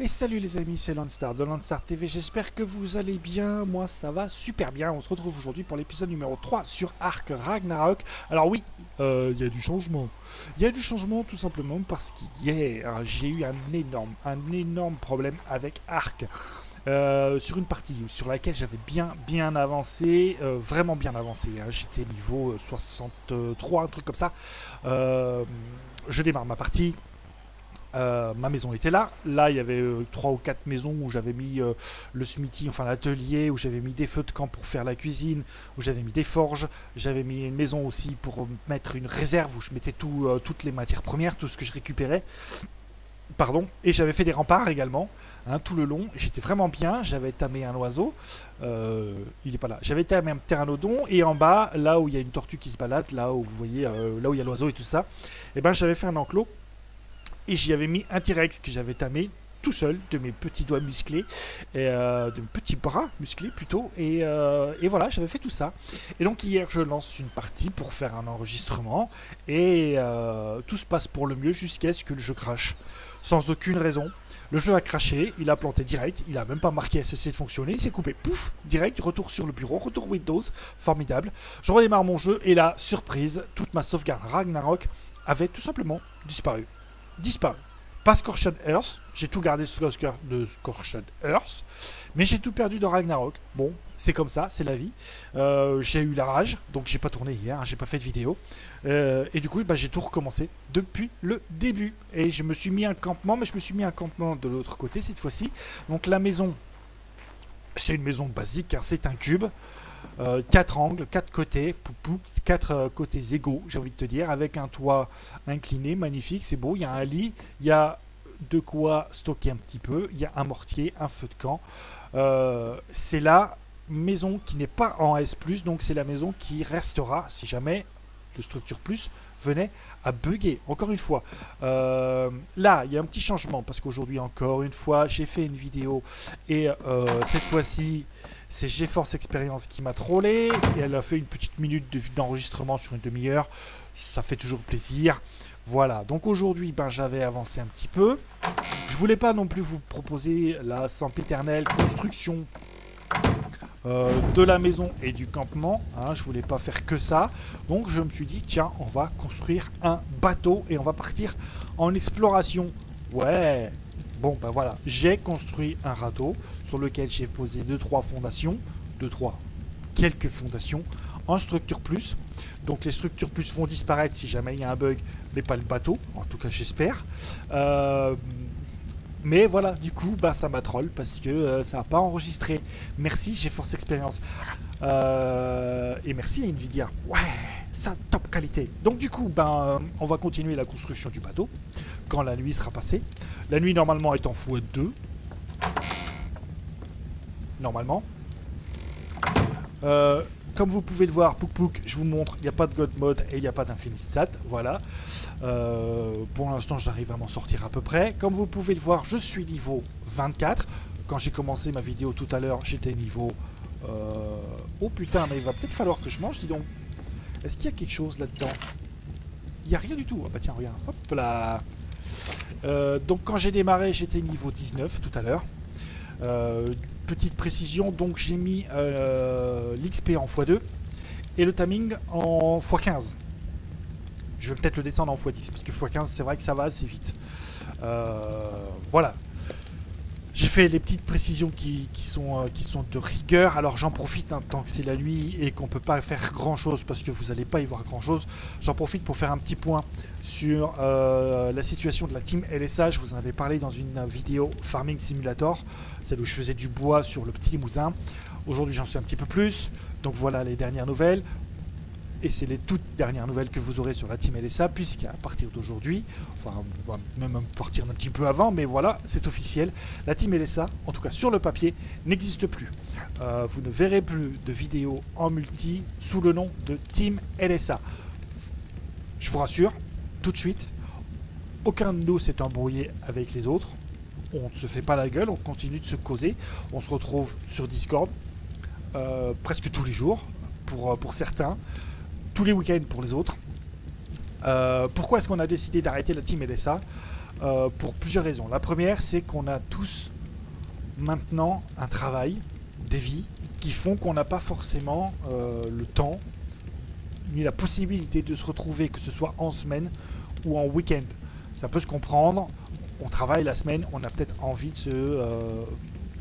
Et salut les amis, c'est Landstar de Landstar TV, j'espère que vous allez bien, moi ça va super bien. On se retrouve aujourd'hui pour l'épisode numéro 3 sur Ark Ragnarok. Alors oui, il y a du changement. Il y a du changement tout simplement parce qu'hier j'ai eu un énorme problème avec Ark. Sur une partie sur laquelle j'avais bien avancé, vraiment bien avancé, hein. J'étais niveau 63, un truc comme ça. Je démarre ma partie. Ma maison était là. Là, il y avait 3 ou 4 maisons où j'avais mis le smithy, enfin l'atelier, où j'avais mis des feux de camp pour faire la cuisine, où j'avais mis des forges. J'avais mis une maison aussi pour mettre une réserve où je mettais toutes les matières premières, tout ce que je récupérais. Pardon. Et j'avais fait des remparts également, hein, tout le long. J'étais vraiment bien. J'avais tamé un oiseau. Il est pas là. J'avais tamé un pteranodon. Et en bas, là où il y a une tortue qui se balade, là où vous voyez, là où il y a l'oiseau et tout ça, et ben j'avais fait un enclos. Et j'y avais mis un T-Rex que j'avais tamé tout seul de mes petits doigts musclés, et, de mes petits bras musclés plutôt. Et voilà, j'avais fait tout ça. Et donc hier, je lance une partie pour faire un enregistrement. Et tout se passe pour le mieux jusqu'à ce que le jeu crache. Sans aucune raison. Le jeu a craché, il a planté direct, il a même pas marqué à cesser de fonctionner, il s'est coupé, pouf, direct, retour sur le bureau, retour Windows, formidable. Je redémarre mon jeu et là, surprise, toute ma sauvegarde Ragnarok avait tout simplement disparu. Pas Scorched Earth, j'ai tout gardé de Scorched Earth, mais j'ai tout perdu de Ragnarok. Bon, c'est comme ça, c'est la vie. J'ai eu la rage, donc j'ai pas tourné hier, hein, j'ai pas fait de vidéo. Et du coup, bah, j'ai tout recommencé depuis le début. Et je me suis mis un campement, mais je me suis mis un campement de l'autre côté cette fois-ci. Donc la maison, c'est une maison basique, hein, c'est un cube. 4 angles, 4 côtés, 4 côtés égaux, j'ai envie de te dire, avec un toit incliné, magnifique, c'est beau. Il y a un lit, il y a de quoi stocker un petit peu, il y a un mortier, un feu de camp. C'est la maison qui n'est pas en S+, donc c'est la maison qui restera si jamais le Structure Plus venait à bugger. Encore une fois, là, il y a un petit changement, parce qu'aujourd'hui, encore une fois, j'ai fait une vidéo, et cette fois-ci, c'est GeForce Experience qui m'a trollé, et elle a fait une petite minute d'enregistrement sur une demi-heure. Ça fait toujours plaisir. Voilà, donc aujourd'hui, ben, j'avais avancé un petit peu. Je voulais pas non plus vous proposer la sempiternelle construction de la maison et du campement, hein, je voulais pas faire que ça, donc je me suis dit tiens, on va construire un bateau et on va partir en exploration. Ouais, bon ben voilà, j'ai construit un radeau sur lequel j'ai posé 2-3 fondations, quelques fondations en structure plus. Donc les structures plus vont disparaître si jamais il y a un bug, mais pas le bateau, en tout cas j'espère. Mais voilà, du coup, bah, ça m'a troll parce que ça n'a pas enregistré. Merci GeForce Experience. Et merci à Nvidia. Ouais, ça, top qualité. Donc du coup, ben, on va continuer la construction du bateau quand la nuit sera passée. La nuit, normalement, est en x2. Normalement. Comme vous pouvez le voir, Pouk, je vous montre, il n'y a pas de God Mode et il n'y a pas d'Infinite Stat, voilà. Pour l'instant, j'arrive à m'en sortir à peu près. Comme vous pouvez le voir, je suis niveau 24. Quand j'ai commencé ma vidéo tout à l'heure, j'étais niveau... Oh putain, mais il va peut-être falloir que je mange, dis donc. Est-ce qu'il y a quelque chose là-dedans? Il n'y a rien du tout. Ah bah tiens, regarde, hop là. Donc quand j'ai démarré, j'étais niveau 19 tout à l'heure. Petite précision, donc j'ai mis l'XP en x2 et le timing en x15. Je vais peut-être le descendre en x10 parce que x15 c'est vrai que ça va assez vite. Voilà. J'ai fait les petites précisions qui sont de rigueur. Alors j'en profite, hein, tant que c'est la nuit et qu'on peut pas faire grand chose parce que vous n'allez pas y voir grand chose. J'en profite pour faire un petit point sur la situation de la team LSA. Je vous en avais parlé dans une vidéo Farming Simulator, celle où je faisais du bois sur le petit limousin. Aujourd'hui j'en sais un petit peu plus. Donc voilà les dernières nouvelles. Et c'est les toutes dernières nouvelles que vous aurez sur la team LSA, puisqu'à partir d'aujourd'hui, enfin même à partir d'un petit peu avant, mais voilà, c'est officiel, la team LSA, en tout cas sur le papier, n'existe plus. Vous ne verrez plus de vidéos en multi sous le nom de team LSA. Je vous rassure, tout de suite, aucun de nous s'est embrouillé avec les autres. On ne se fait pas la gueule, on continue de se causer. On se retrouve sur Discord presque tous les jours pour certains. Tous les week-ends pour les autres. Pourquoi est-ce qu'on a décidé d'arrêter la team LSA? pour plusieurs raisons. La première, c'est qu'on a tous maintenant un travail, des vies, qui font qu'on n'a pas forcément le temps ni la possibilité de se retrouver, que ce soit en semaine ou en week-end. Ça peut se comprendre, on travaille la semaine, on a peut-être envie de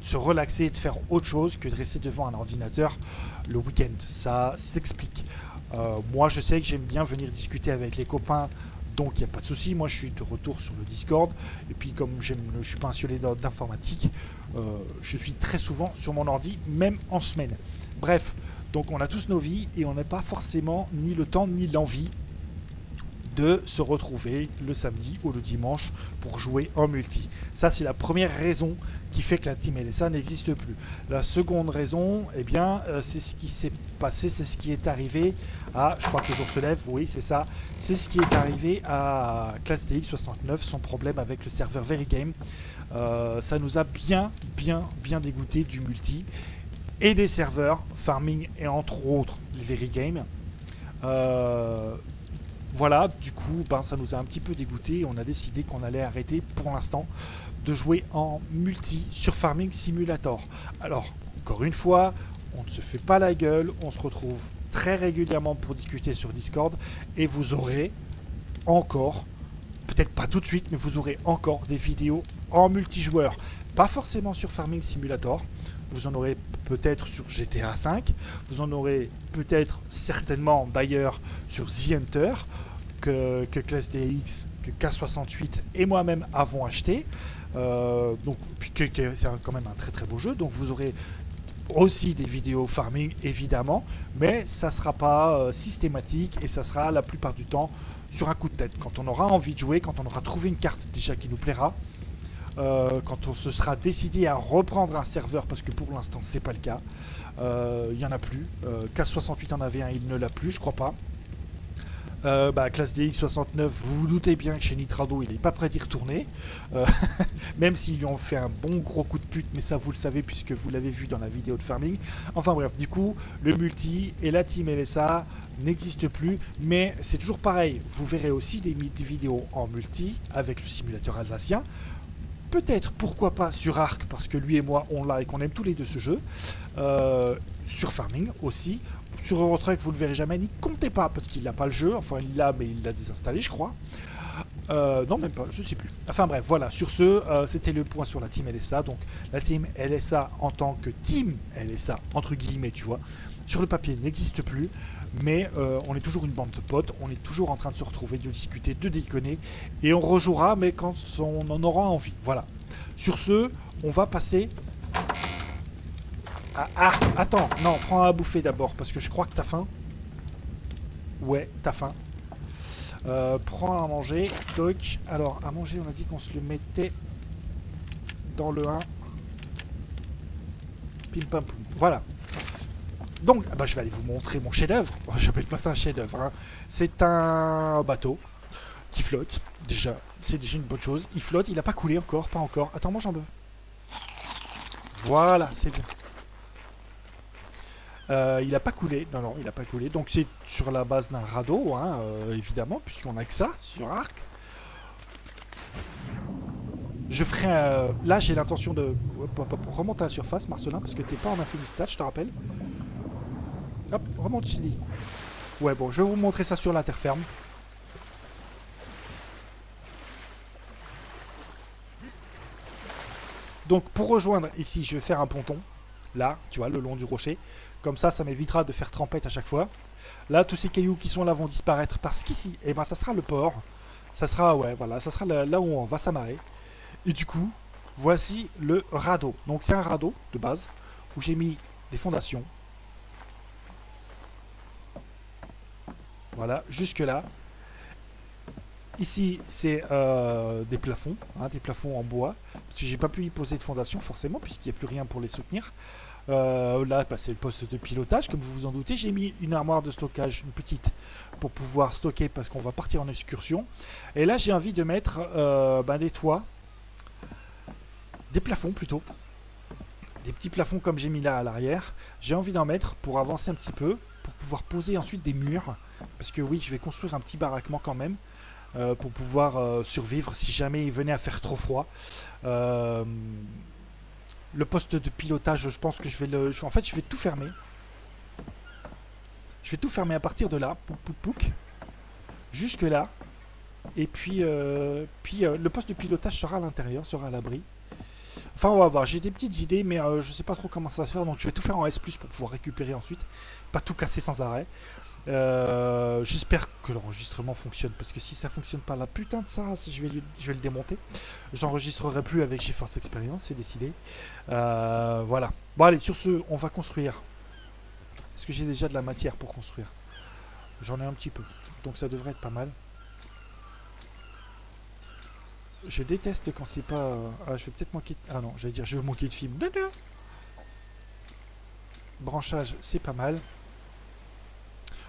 se relaxer et de faire autre chose que de rester devant un ordinateur le week-end. Ça s'explique. Moi, je sais que j'aime bien venir discuter avec les copains, donc il n'y a pas de souci. Moi, je suis de retour sur le Discord. Et puis, comme je ne suis pas un passionné d'informatique, je suis très souvent sur mon ordi, même en semaine. Bref, donc on a tous nos vies et on n'a pas forcément ni le temps ni l'envie de se retrouver le samedi ou le dimanche pour jouer en multi. Ça, c'est la première raison qui fait que la Team LSA n'existe plus. La seconde raison, eh bien, c'est ce qui s'est passé, c'est ce qui est arrivé à, je crois que le jour se lève, oui, c'est ça, c'est ce qui est arrivé à Class DX69, son problème avec le serveur Verigame. Ça nous a bien dégoûté du multi et des serveurs farming et entre autres les Verigame. Voilà, du coup, ça nous a un petit peu dégoûté et on a décidé qu'on allait arrêter pour l'instant de jouer en multi sur Farming Simulator. Alors, encore une fois, on ne se fait pas la gueule, on se retrouve très régulièrement pour discuter sur Discord et vous aurez encore, peut-être pas tout de suite, mais vous aurez encore des vidéos en multijoueur. Pas forcément sur Farming Simulator, vous en aurez peut-être sur GTA V, vous en aurez peut-être certainement d'ailleurs sur The Hunter, que Class DX, que K68 et moi-même avons acheté. Donc, c'est quand même un très beau jeu, donc vous aurez aussi des vidéos farming évidemment, mais ça sera pas systématique et ça sera la plupart du temps sur un coup de tête. Quand on aura envie de jouer, quand on aura trouvé une carte déjà qui nous plaira, quand on se sera décidé à reprendre un serveur, parce que pour l'instant c'est pas le cas, il n'y en a plus. K68 en avait un, il ne l'a plus, je crois pas. Classe DX69, vous vous doutez bien que chez Nitrado il n'est pas prêt d'y retourner, même s'ils lui ont fait un bon gros coup de pute, mais ça vous le savez puisque vous l'avez vu dans la vidéo de farming. Enfin bref, du coup le multi et la team LSA n'existent plus, mais c'est toujours pareil, vous verrez aussi des vidéos en multi avec le simulateur alsacien. Peut-être, pourquoi pas, sur Arc, parce que lui et moi, on l'a et qu'on aime tous les deux ce jeu. Sur Farming aussi. Sur Eurotrack, vous le verrez jamais, n'y comptez pas, parce qu'il n'a pas le jeu. Enfin, il l'a, mais il l'a désinstallé, je crois. Non, même pas, je sais plus. Enfin bref, voilà. Sur ce, c'était le point sur la Team LSA. Donc, la Team LSA en tant que Team LSA, entre guillemets, tu vois, sur le papier, n'existe plus. Mais on est toujours une bande de potes, on est toujours en train de se retrouver, de discuter, de déconner, et on rejouera, mais quand on en aura envie. Voilà. Sur ce, on va passer à Arc. Attends, non, prends à bouffer d'abord, parce que je crois que t'as faim. Ouais, t'as faim. Prends à manger. Toc. Alors, à manger, on a dit qu'on se le mettait dans le 1. Pim pam poum. Voilà. Donc, je vais aller vous montrer mon chef-d'œuvre. J'appelle pas ça un chef-d'œuvre. Hein. C'est un bateau qui flotte. Déjà, c'est déjà une bonne chose. Il flotte, il n'a pas coulé encore, pas encore. Attends, mange un peu. Voilà, c'est bien. Il n'a pas coulé. Non, il n'a pas coulé. Donc, c'est sur la base d'un radeau, hein, évidemment, puisqu'on a que ça sur Arc. Je ferai. Là, j'ai l'intention de remonter à la surface, Marcelin, parce que t'es pas en Infinistat, je te rappelle. Hop, remonte, je dis. Ouais, bon, je vais vous montrer ça sur la terre ferme. Donc, pour rejoindre ici, je vais faire un ponton. Là, tu vois, le long du rocher. Comme ça, ça m'évitera de faire trempette à chaque fois. Là, tous ces cailloux qui sont là vont disparaître parce qu'ici, eh ben, ça sera le port. Ça sera, ouais, voilà, ça sera là où on va s'amarrer. Et du coup, voici le radeau. Donc, c'est un radeau de base où j'ai mis des fondations. Voilà, jusque là. Ici, c'est des plafonds, hein, des plafonds en bois. Parce que j'ai pas pu y poser de fondation forcément, puisqu'il n'y a plus rien pour les soutenir. Là, c'est le poste de pilotage, comme vous vous en doutez. J'ai mis une armoire de stockage, une petite, pour pouvoir stocker parce qu'on va partir en excursion. Et là, j'ai envie de mettre des toits, des plafonds plutôt. Des petits plafonds comme j'ai mis là à l'arrière. J'ai envie d'en mettre pour avancer un petit peu, pour pouvoir poser ensuite des murs. Parce que oui, je vais construire un petit baraquement quand même. pour pouvoir survivre si jamais il venait à faire trop froid. Euh, le poste de pilotage, je pense que je vais le... En fait, je vais tout fermer. Je vais tout fermer à partir de là. Pouc, pouc, pouc. Jusque là. Et puis, le poste de pilotage sera à l'intérieur, sera à l'abri. Enfin, on va voir. J'ai des petites idées, mais je sais pas trop comment ça va se faire. Donc, je vais tout faire en S+, pour pouvoir récupérer ensuite. Pas tout casser sans arrêt. J'espère que l'enregistrement fonctionne. Parce que si ça fonctionne pas, la putain de ça, je vais le démonter. J'enregistrerai plus avec GeForce Experience, c'est décidé. Voilà. Bon, allez, sur ce, on va construire. Est-ce que j'ai déjà de la matière pour construire? J'en ai un petit peu. Donc, ça devrait être pas mal. Je déteste quand c'est pas... Ah, je vais peut-être manquer... Ah non, j'allais dire, je vais manquer de film. Branchage, c'est pas mal.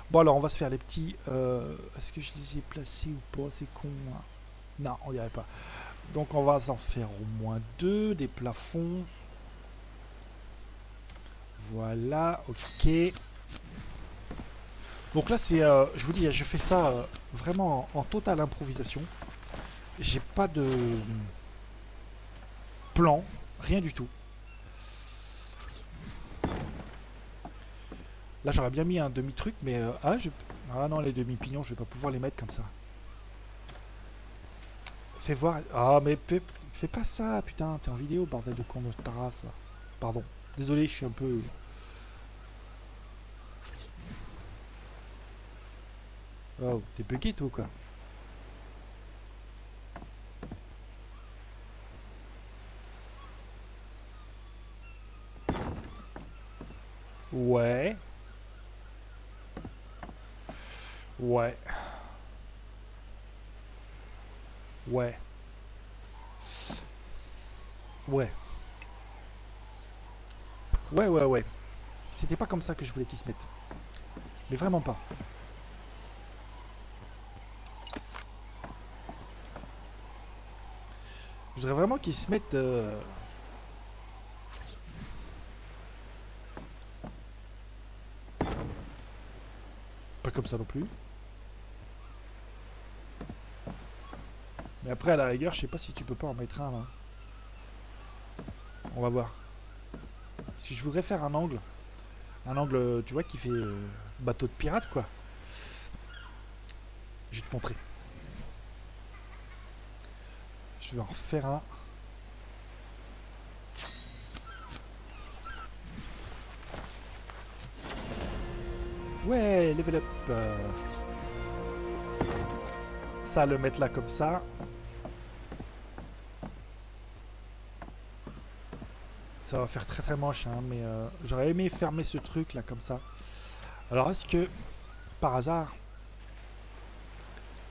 Bon, alors, on va se faire les petits... Est-ce que je les ai placés ou pas? C'est con. Hein. Non, on dirait pas. Donc, on va s'en faire au moins 2. Des plafonds. Voilà, ok. Donc là, c'est... je vous dis, je fais ça vraiment en totale improvisation. J'ai pas de plan, rien du tout. Là, j'aurais bien mis un demi-truc, mais... ah non, les demi-pignons, je vais pas pouvoir les mettre comme ça. Fais voir... Ah, mais fais pas ça, putain, t'es en vidéo, bordel de con de ta race. Pardon. Désolé, je suis un peu... Oh, t'es bugué, toi, quoi. Ouais. Ouais. Ouais. Ouais. Ouais, ouais, ouais. C'était pas comme ça que je voulais qu'ils se mettent. Mais vraiment pas. Je voudrais vraiment qu'ils se mettent... Pas comme ça non plus. Mais après, à la rigueur, je sais pas si tu peux pas en mettre un, là. On va voir. Parce que je voudrais faire un angle. Un angle, tu vois, qui fait bateau de pirate, quoi. Je vais te montrer. Je vais en refaire un. Ouais, level up. Ça, le mettre là comme ça. Ça va faire très très moche, hein, mais j'aurais aimé fermer ce truc là comme ça. Alors, est-ce que, par hasard,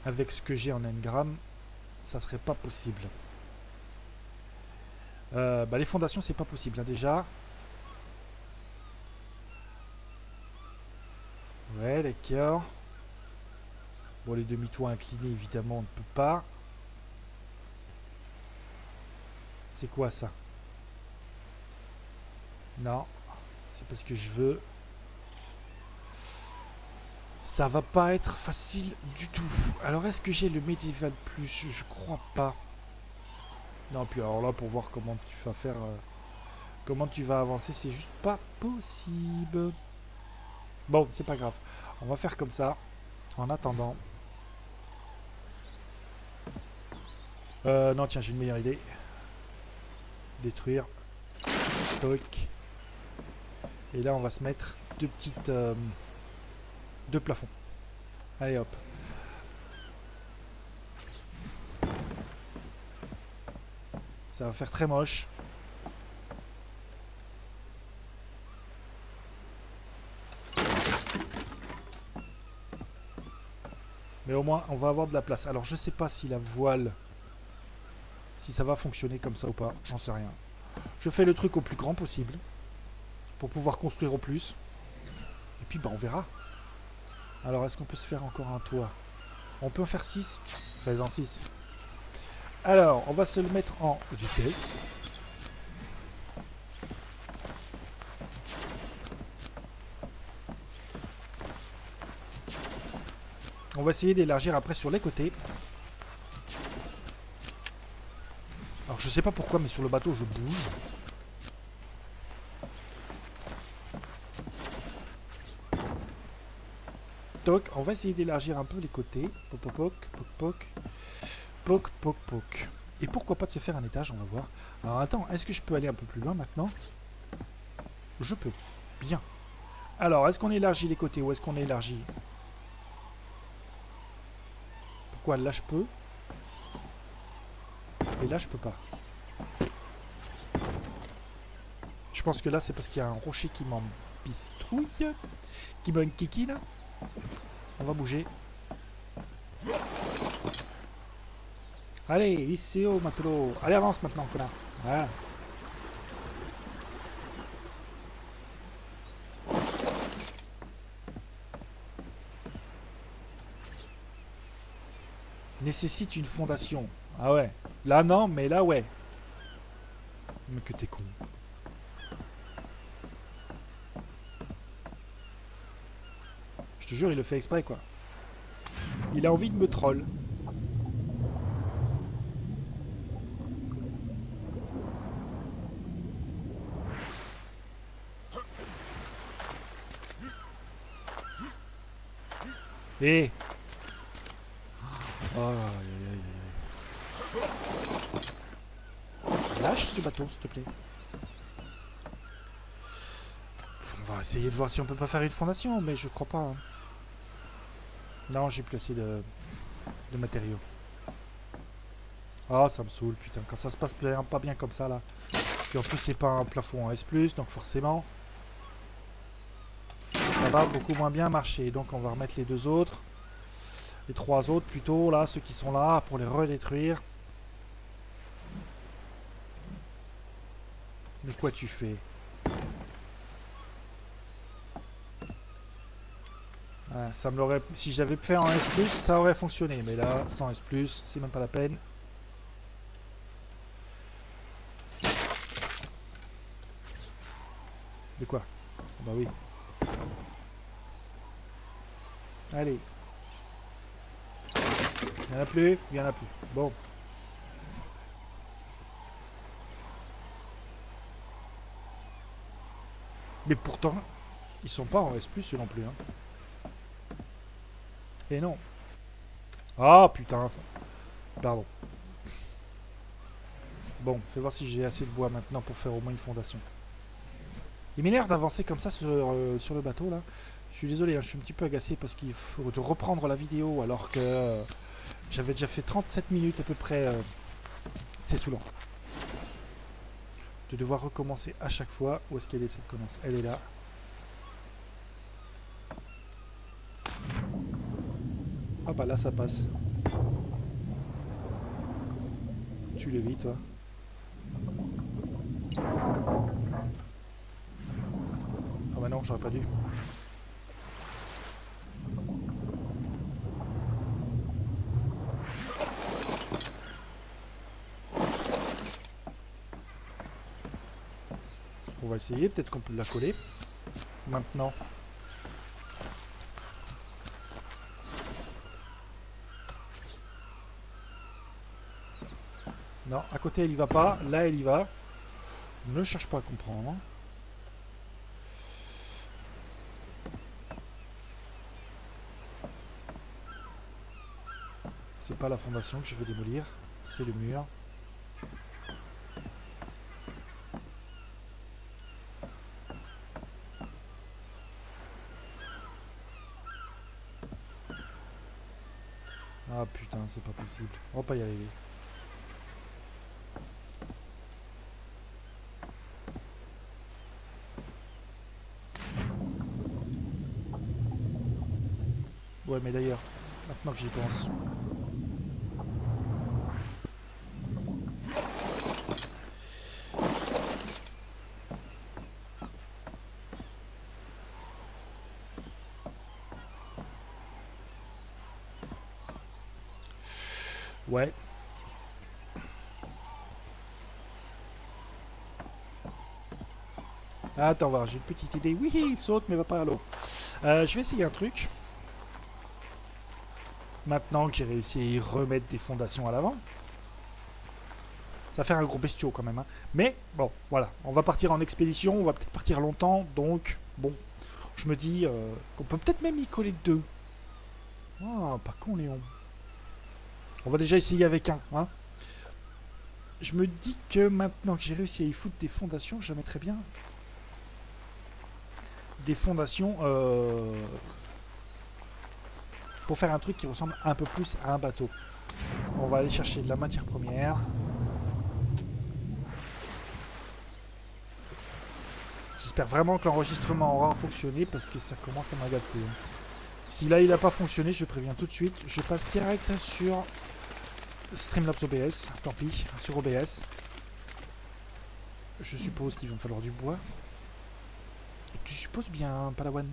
avec ce que j'ai en engramme, ça serait pas possible? Bah, les fondations, c'est pas possible, hein, déjà. Ouais, d'accord. Bon, les demi-toits inclinés, évidemment, on ne peut pas. C'est quoi ça? Non, c'est parce que je veux. Ça va pas être facile du tout. Alors, est-ce que j'ai le Medieval Plus? Je crois pas. Non, puis alors là, pour voir comment tu vas faire... comment tu vas avancer, c'est juste pas possible. Bon, c'est pas grave. On va faire comme ça. En attendant. Non, tiens, j'ai une meilleure idée. Détruire. Stock. Et là, on va se mettre deux petites... deux plafonds. Allez, hop. Ça va faire très moche. Mais au moins, on va avoir de la place. Alors, je sais pas si la voile... si ça va fonctionner comme ça ou pas. J'en sais rien. Je fais le truc au plus grand possible. Pour pouvoir construire au plus. Et puis, bah, on verra. Alors, est-ce qu'on peut se faire encore un toit? On peut en faire 6. Fais-en 6. Alors, on va se le mettre en vitesse. On va essayer d'élargir après sur les côtés. sais pas pourquoi, mais sur le bateau, je bouge. Toc, on va essayer d'élargir un peu les côtés. Poc, poc, poc, poc, poc. Poc, poc, poc. Et pourquoi pas de se faire un étage, on va voir. Alors attends, est-ce que je peux aller un peu plus loin maintenant? Je peux. Bien. Alors, est-ce qu'on élargit les côtés ou est-ce qu'on élargit? Pourquoi là je peux et là je peux pas? Je pense que là c'est parce qu'il y a un rocher qui m'embistrouille, qui me kiki là. On va bouger. Allez, lycéo matelot. Allez, avance maintenant, connard. Voilà. Nécessite une fondation. Ah ouais. Là non, mais là ouais. Mais que t'es con. Je te jure, il le fait exprès quoi. Il a envie de me troll. Eh. Oh, aïe, aïe, aïe. Lâche ce bateau, s'il te plaît. On va essayer de voir si on peut pas faire une fondation, mais je crois pas. Hein. Non, j'ai plus assez de matériaux. Ah, ça me saoule, putain. Quand ça se passe pas bien comme ça, là. Et en plus, c'est pas un plafond en S+, donc forcément, ça va beaucoup moins bien marcher. Donc, on va remettre les deux autres. Les trois autres, plutôt, là, ceux qui sont là, pour les redétruire. Mais quoi tu fais? Ah, ça me l'aurait... Si j'avais fait en S+, ça aurait fonctionné. Mais là, sans S+, c'est même pas la peine. De quoi? Bah oui. Allez. Il n'y en a plus? Il n'y en a plus. Bon. Mais pourtant, ils sont pas en S+, eux non plus. Hein. Et non. Ah, putain. Pardon. Bon, fais voir si j'ai assez de bois maintenant pour faire au moins une fondation. Il m'énerve d'avancer comme ça sur le bateau, là. Je suis désolé, hein, je suis un petit peu agacé parce qu'il faut reprendre la vidéo alors que j'avais déjà fait 37 minutes à peu près. C'est saoulant. De devoir recommencer à chaque fois. Où est-ce qu'elle est cette connasse? Elle est là. Ah bah là ça passe. Tu le vis toi. Ah bah non, j'aurais pas dû. On va essayer, peut-être qu'on peut la coller. Maintenant. Non, à côté elle y va pas, là elle y va. Ne cherche pas à comprendre. C'est pas la fondation que je veux démolir, c'est le mur. Ah putain, c'est pas possible. On va pas y arriver. Ouais, mais d'ailleurs, maintenant que j'y pense. Ouais. Attends, voir, j'ai une petite idée. Oui, il saute, mais va pas à l'eau. Je vais essayer un truc. Maintenant que j'ai réussi à y remettre des fondations à l'avant. Ça va faire un gros bestiau quand même. Hein. Mais bon, voilà. On va partir en expédition. On va peut-être partir longtemps. Donc, bon. Je me dis qu'on peut peut-être même y coller deux. Ah, pas con, Léon. On va déjà essayer avec un. Hein. Je me dis que maintenant que j'ai réussi à y foutre des fondations, je mettrais bien des fondations pour faire un truc qui ressemble un peu plus à un bateau. On va aller chercher de la matière première. J'espère vraiment que l'enregistrement aura fonctionné parce que ça commence à m'agacer. Si là il n'a pas fonctionné, je préviens tout de suite. Je passe direct sur Streamlabs OBS. Tant pis, sur OBS. Je suppose qu'il va me falloir du bois. Tu supposes bien, Palawan?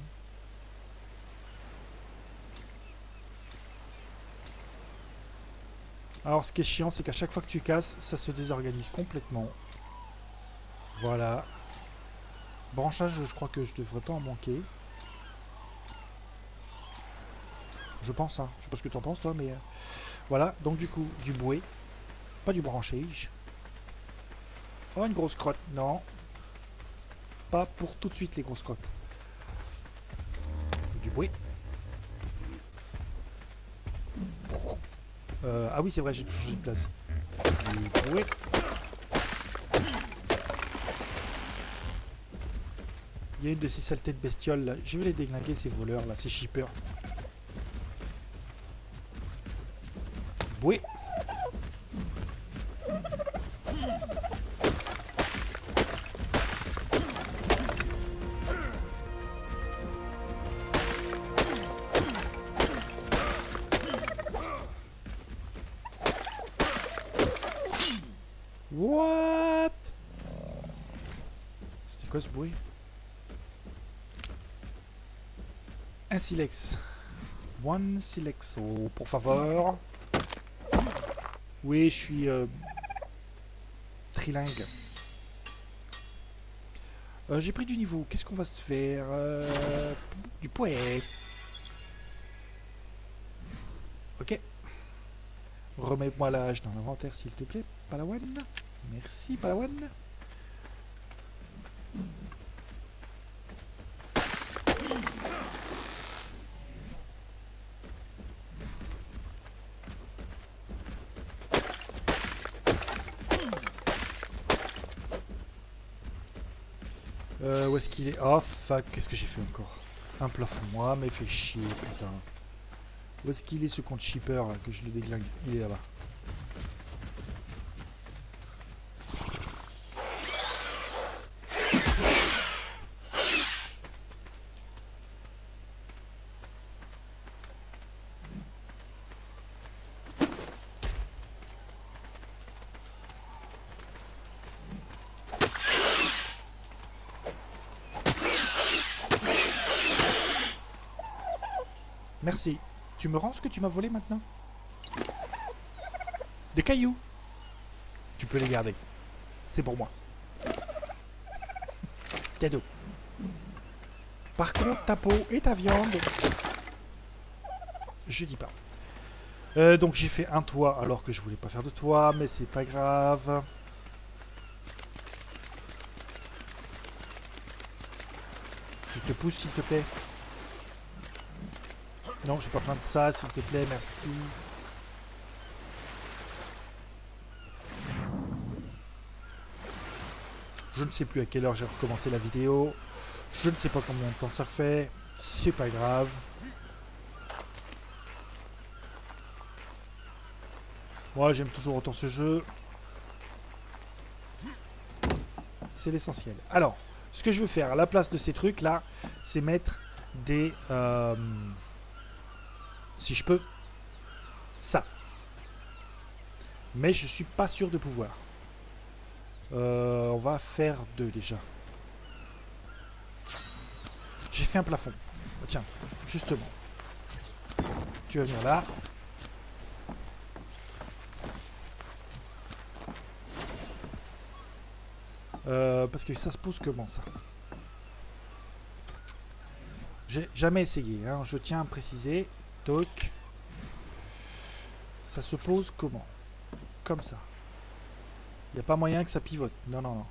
Alors ce qui est chiant, c'est qu'à chaque fois que tu casses, ça se désorganise complètement. Voilà. Branchage, je crois que je devrais pas en manquer. Je pense, hein. Je sais pas ce que tu en penses, toi, mais... voilà, donc du coup, du bouet. Pas du branchage. Oh, une grosse crotte. Non. Pas pour tout de suite, les grosses crottes. Du bouet. Ah oui, c'est vrai, j'ai tout changé de place. Du bouet. Il y a une de ces saletés de bestioles là. Je vais les déglinguer, ces voleurs là, ces shippers. Bouet. What? C'était quoi ce bruit? Un silex. One silex. Oh, pour favor. Oui, je suis trilingue. J'ai pris du niveau. Qu'est-ce qu'on va se faire? Du pouet. Ok. Remets-moi la hache dans l'inventaire, s'il te plaît, Palawan. Merci, Palawan. Où est-ce qu'il est? Oh fuck, qu'est-ce que j'ai fait encore? Un plafond, moi, mais fait chier, putain. Où est-ce qu'il est ce compte shipper là, que je le déglingue? Il est là-bas. Merci. Tu me rends ce que tu m'as volé maintenant? Des cailloux. Tu peux les garder. C'est pour moi. Cadeau. Par contre, ta peau et ta viande... je dis pas. Donc j'ai fait un toit alors que je voulais pas faire de toit, mais c'est pas grave. Tu te pousses s'il te plaît. Non, j'ai pas besoin de ça, s'il te plaît, merci. Je ne sais plus à quelle heure j'ai recommencé la vidéo. Je ne sais pas combien de temps ça fait. C'est pas grave. Moi, j'aime toujours autant ce jeu. C'est l'essentiel. Alors, ce que je veux faire à la place de ces trucs là, c'est mettre des... si je peux, ça. Mais je suis pas sûr de pouvoir. On va faire deux déjà. J'ai fait un plafond. Tiens, justement. Tu vas venir là. Parce que ça se pose comment ça? J'ai jamais essayé, hein, je tiens à préciser. Toc. Ça se pose comment? Comme ça. n'y a pas moyen que ça pivote. Non, non,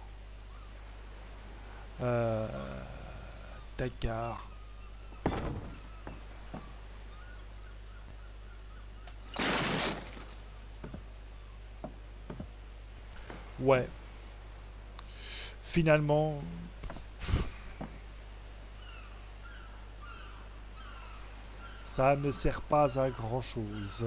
non. D'accord. Ouais. Finalement... ça ne sert pas à grand chose.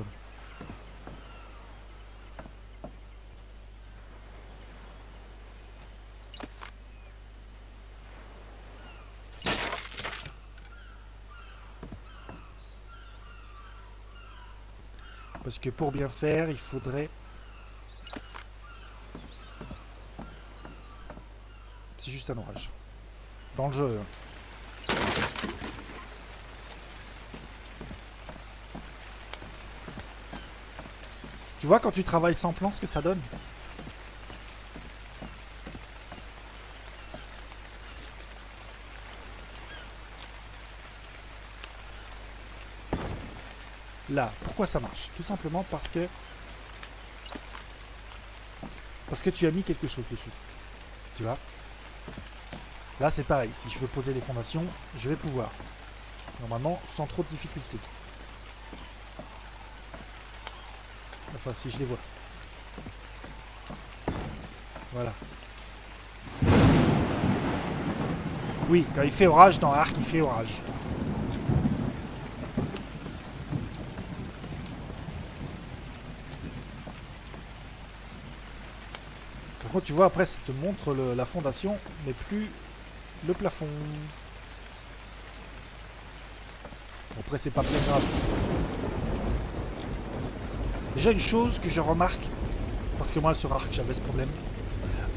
Parce que pour bien faire, il faudrait... c'est juste un orage. Dans le jeu. Tu vois quand tu travailles sans plan ce que ça donne? Là, pourquoi ça marche? Tout simplement parce que tu as mis quelque chose dessus. Tu vois? Là, c'est pareil. Si je veux poser les fondations, je vais pouvoir. Normalement, sans trop de difficultés. Enfin, si je les vois. Voilà. Oui, quand il fait orage, dans Ark, il fait orage. Par contre, tu vois, après, ça te montre la fondation, mais plus le plafond. Bon, après, c'est pas très grave. Déjà, une chose que je remarque, parce que moi, sur Ark, j'avais ce problème.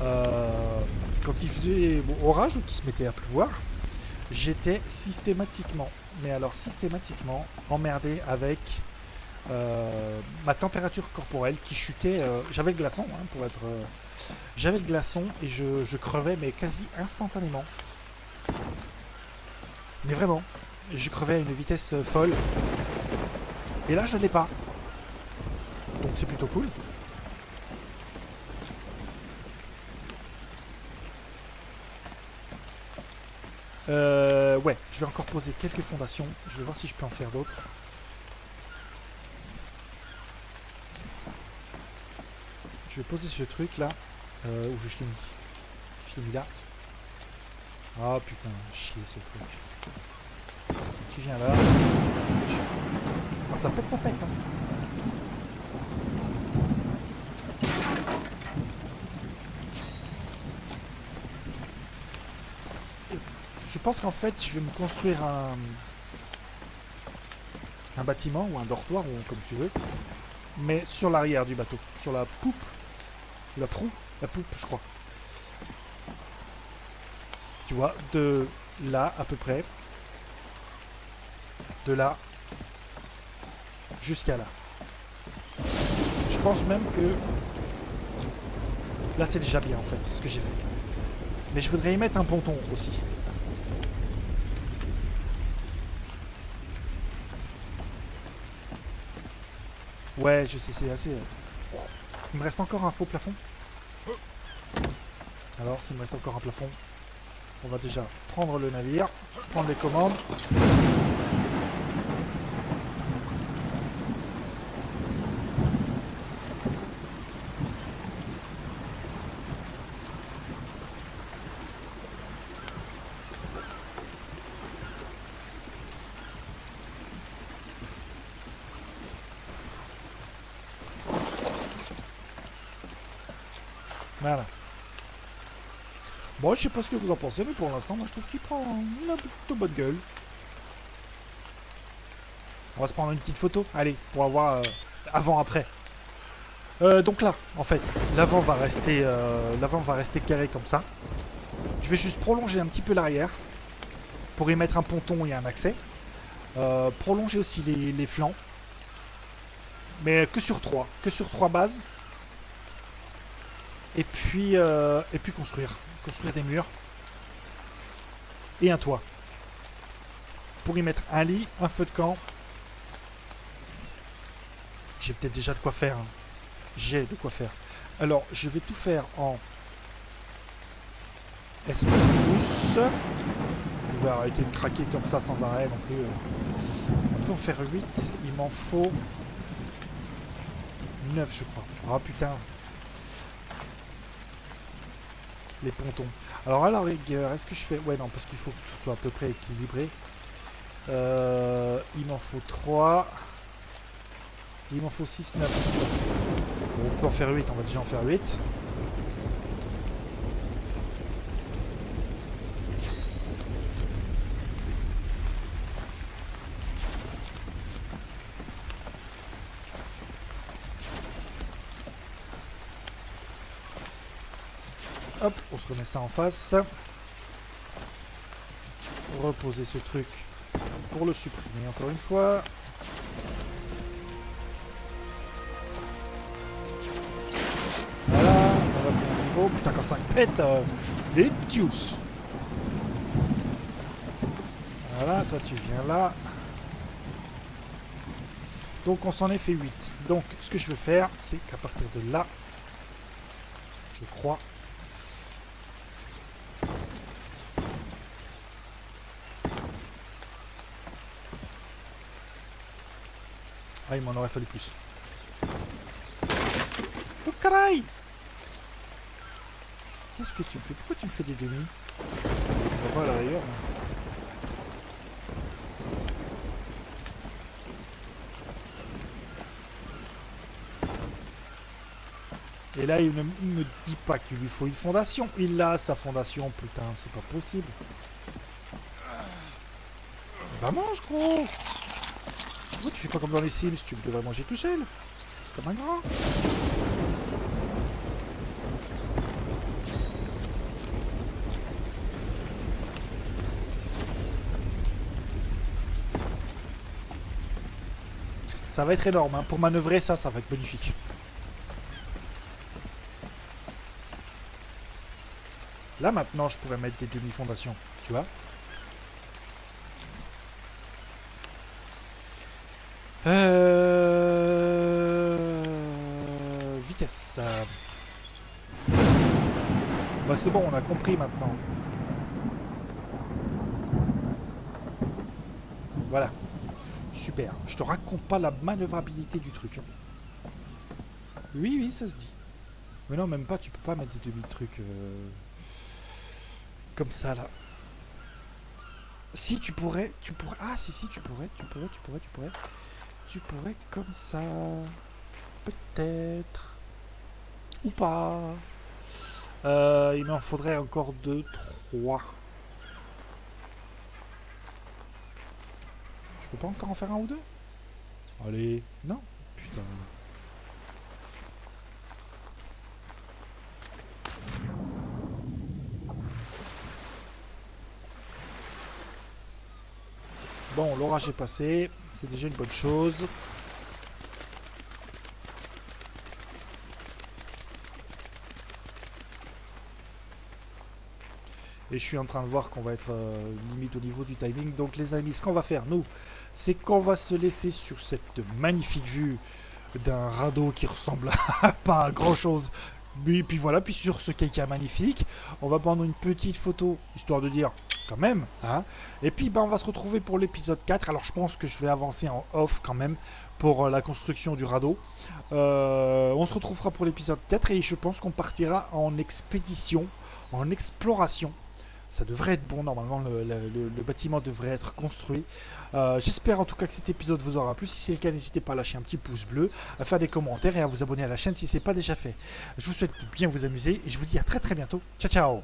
Quand il faisait orage ou qu'il se mettait à pleuvoir, j'étais systématiquement, mais alors systématiquement, emmerdé avec ma température corporelle qui chutait. J'avais le glaçon, hein, pour être. J'avais le glaçon et je crevais, mais quasi instantanément. Mais vraiment, je crevais à une vitesse folle. Et là, je l'ai pas. Donc c'est plutôt cool. Ouais, je vais encore poser quelques fondations. Je vais voir si je peux en faire d'autres. Je vais poser ce truc là. Où je l'ai mis. Je l'ai mis là. Ah putain, chier ce truc. Tu viens là. Oh, ça pète, hein. Je pense qu'en fait, je vais me construire un bâtiment ou un dortoir, ou comme tu veux, mais sur l'arrière du bateau, sur la poupe, la proue, la poupe, je crois. Tu vois, de là à peu près, de là jusqu'à là. Je pense même que là, c'est déjà bien en fait, ce que j'ai fait. Mais je voudrais y mettre un ponton aussi. Ouais, je sais, c'est assez... Il me reste encore un faux plafond. Alors, s'il me reste encore un plafond, on va déjà prendre le navire, prendre les commandes. Voilà. Bon, je sais pas ce que vous en pensez, mais pour l'instant, moi je trouve qu'il prend une plutôt bonne gueule. On va se prendre une petite photo, allez, pour avoir avant-après. Donc là, en fait, l'avant va rester carré comme ça. Je vais juste prolonger un petit peu l'arrière pour y mettre un ponton et un accès. Prolonger aussi les flancs, mais que sur trois bases. Et puis construire des murs et un toit pour y mettre un lit, un feu de camp. J'ai peut-être déjà de quoi faire, hein. J'ai de quoi faire. Alors, je vais tout faire en espace pouce. Je vais arrêter de craquer comme ça sans arrêt non plus. On peut en faire 8. Il m'en faut 9, je crois. Ah putain. Les pontons. Alors à la rigueur, est-ce que je fais... Ouais, non, parce qu'il faut que tout soit à peu près équilibré. Il m'en faut 3. Il m'en faut 6, 9, c'est ça. Bon, on peut en faire 8, on va déjà en faire 8. Hop, on se remet ça en face. Reposer ce truc pour le supprimer encore une fois. Voilà, on va prendre un niveau. Putain, quand ça pète, les deuces. Voilà, toi tu viens là. Donc on s'en est fait 8. Donc ce que je veux faire, c'est qu'à partir de là, je crois... Ah, il m'en aurait fallu plus. Oh, caray! Qu'est-ce que tu me fais? Pourquoi tu me fais des demi? On va voir à l'arrière. Et là, il ne me dit pas qu'il lui faut une fondation. Il a sa fondation, putain, c'est pas possible. Bah mange, gros! Oh, tu fais pas comme dans les Sims, tu devrais manger tout seul. Comme un grand. Ça va être énorme, hein. Pour manœuvrer ça, ça va être magnifique. Là maintenant, je pourrais mettre des demi-fondations, tu vois. Vitesse. Bah c'est bon, on a compris maintenant. Voilà. Super. Je te raconte pas la manœuvrabilité du truc. Oui, oui, ça se dit. Mais non, même pas, tu peux pas mettre des demi-trucs comme ça là. Si tu pourrais, Ah si tu pourrais. Tu pourrais comme ça. Peut-être. Ou pas. Il m'en faudrait encore 2, 3. Je peux pas encore en faire un ou deux? Allez. Non. Putain. Bon, l'orage est passé. C'est déjà une bonne chose. Et je suis en train de voir qu'on va être limite au niveau du timing. Donc les amis, ce qu'on va faire, nous, c'est qu'on va se laisser sur cette magnifique vue d'un radeau qui ressemble à pas grand chose. Et puis voilà, puis sur ce caïca magnifique, on va prendre une petite photo, histoire de dire quand même. Hein. Et puis on va se retrouver pour l'épisode 4. Alors je pense que je vais avancer en off quand même pour la construction du radeau. On se retrouvera pour l'épisode 4 et je pense qu'on partira en expédition, en exploration. Ça devrait être bon, normalement le bâtiment devrait être construit. J'espère en tout cas que cet épisode vous aura plu. Si c'est le cas, n'hésitez pas à lâcher un petit pouce bleu, à faire des commentaires et à vous abonner à la chaîne si ce n'est pas déjà fait. Je vous souhaite de bien vous amuser et je vous dis à très bientôt. Ciao ciao.